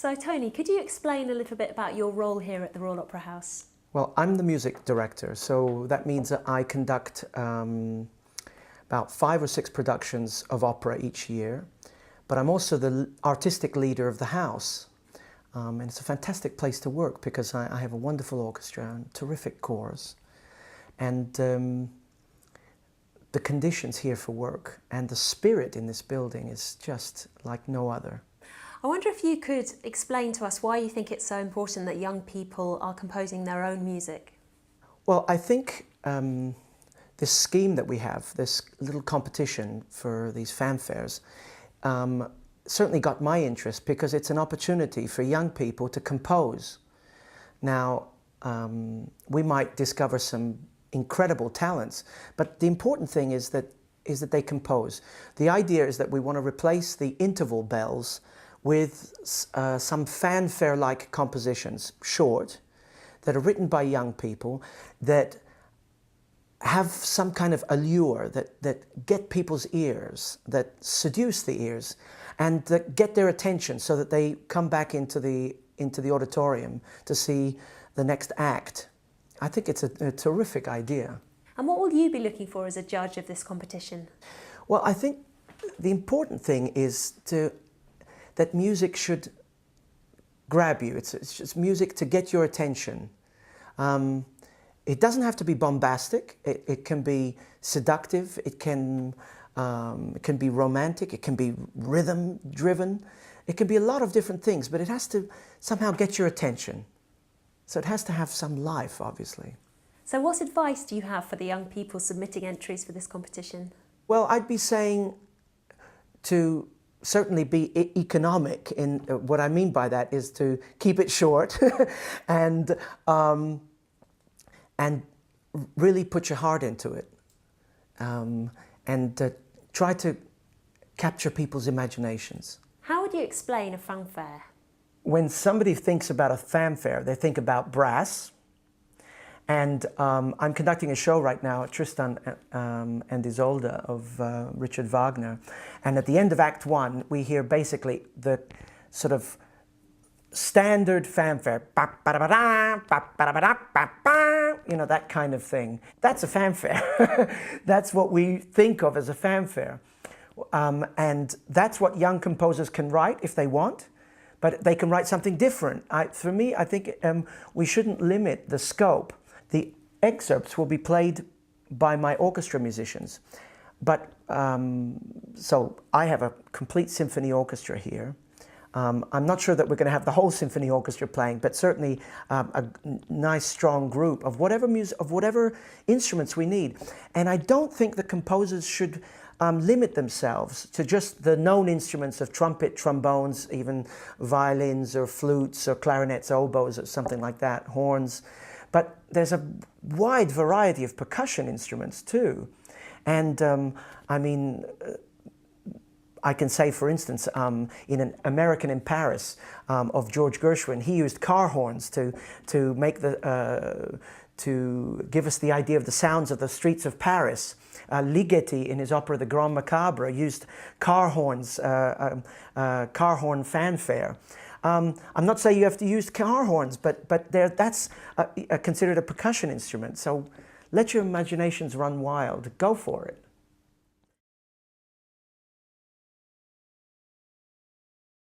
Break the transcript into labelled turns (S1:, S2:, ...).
S1: So Tony, could you explain a little bit about your role here at the Royal Opera House?
S2: Well, I'm the music director, so that means that I conduct about 5 or 6 productions of opera each year, but I'm also the artistic leader of the house. And it's a fantastic place to work because I have a wonderful orchestra and terrific chorus. And the conditions here for work and the spirit in this building is just like no other.
S1: I wonder if you could explain to us why you think it's so important that young people are composing their own music.
S2: Well, I think this scheme that we have, this little competition for these fanfares, certainly got my interest because it's an opportunity for young people to compose. Now, we might discover some incredible talents, but the important thing is that they compose. The idea is that we want to replace the interval bells with some fanfare-like compositions, short, that are written by young people, that have some kind of allure, that get people's ears, that seduce the ears, and that get their attention so that they come back into the auditorium to see the next act. I think it's a terrific idea.
S1: And what will you be looking for as a judge of this competition?
S2: Well, I think the important thing is that music should grab you. It's just music to get your attention. It doesn't have to be bombastic. It can be seductive. It can be romantic. It can be rhythm-driven. It can be a lot of different things, but it has to somehow get your attention. So it has to have some life, obviously.
S1: So what advice do you have for the young people submitting entries for this competition?
S2: Well, I'd be saying to certainly be economic. In what I mean by that is to keep it short and really put your heart into it, and try to capture people's imaginations.
S1: How would you explain a fanfare?
S2: When somebody thinks about a fanfare, they think about brass. And I'm conducting a show right now, Tristan and Isolde of Richard Wagner. And at the end of Act 1, we hear basically the sort of standard fanfare. You know, that kind of thing. That's a fanfare. That's what we think of as a fanfare. And that's what young composers can write if they want. But they can write something different. For me, I think we shouldn't limit the scope. The excerpts will be played by my orchestra musicians. But, so I have a complete symphony orchestra here. I'm not sure that we're going to have the whole symphony orchestra playing, but certainly a nice, strong group of whatever music, of whatever instruments we need. And I don't think the composers should limit themselves to just the known instruments of trumpet, trombones, even violins or flutes or clarinets, oboes or something like that, horns. But there's a wide variety of percussion instruments too. And I mean, I can say, for instance, in an American in Paris of George Gershwin, he used car horns to make to give us the idea of the sounds of the streets of Paris. Ligeti, in his opera The Grand Macabre, used car horns, car horn fanfare. I'm not saying you have to use car horns, but that's considered a percussion instrument. So let your imaginations run wild. Go for it.